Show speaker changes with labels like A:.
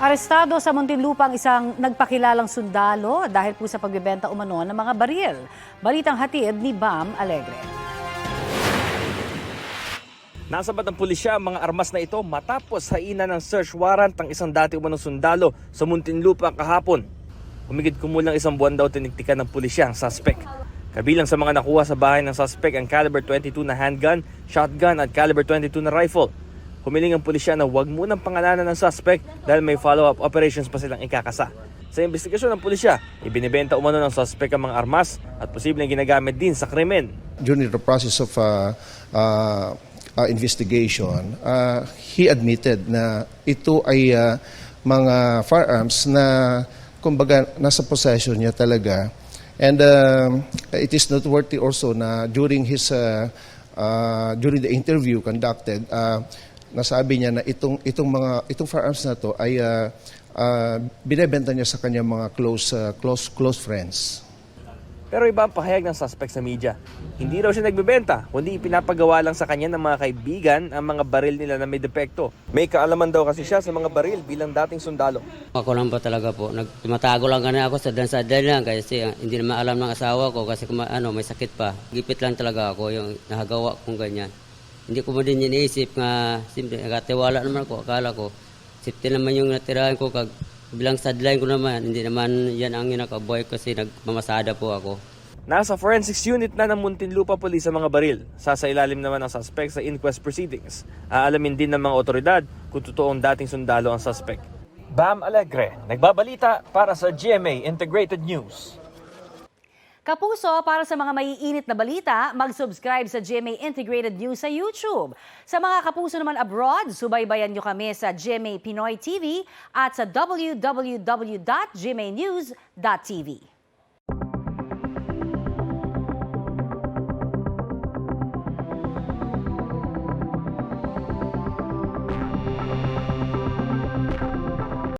A: Arestado sa Muntinlupa ang isang nagpakilalang sundalo dahil po sa pagbebenta umano ng mga baril. Balitang hatid ni Bam Alegre.
B: Nasabat ng pulisya ang mga armas na ito matapos hainan ng search warrant ang isang dati umanong sundalo sa Muntinlupa kahapon. Humigit kumulang isang buwan daw tiniktikan ng pulisya ang suspect. Kabilang sa mga nakuha sa bahay ng suspect ang caliber 22 na handgun, shotgun at caliber 22 na rifle. Humiling ang pulisya na huwag munang pangalanan ng suspect dahil may follow-up operations pa silang ikakasa. Sa investigasyon ng pulisya, ibinibenta umano ng suspect ang mga armas at posibleng ginagamit din sa krimen.
C: During the process of investigation, he admitted na ito ay mga firearms na kumbaga nasa possession niya talaga. And it is noteworthy also na during the interview conducted, nasabi niya na itong firearms na to ay binebenta niya sa kanyang mga close friends.
B: Pero iba ang pahayag ng suspect sa media. Hindi raw siya nagbebenta, kundi ipinapagawa lang sa kanya ng mga kaibigan ang mga baril nila na may depekto. May kaalaman daw kasi siya sa mga baril bilang dating sundalo.
D: Ako lang po talaga po. Tumatago lang kami ako sa dansadal lang kasi hindi naman alam ng asawa ko kasi may sakit pa. Gipit lang talaga ako yung nahagawa kong ganyan. Hindi ko mo din iniisip nga, simple, nagatiwala naman ako, akala ko. Safety naman yung natirahan ko, bilang sideline ko naman, hindi naman yan ang inakaboy kasi nagmamasada po ako.
B: Nasa forensics unit na ng Muntinlupa Police ang mga baril. Sasailalim naman ang suspect sa inquest proceedings. Aalamin din ng mga otoridad kung totoong dating sundalo ang suspect. Bam Alegre, nagbabalita para sa GMA Integrated News.
A: Kapuso, para sa mga maiinit na balita, mag-subscribe sa GMA Integrated News sa YouTube. Sa mga kapuso naman abroad, subaybayan nyo kami sa GMA Pinoy TV at sa www.gmanews.tv.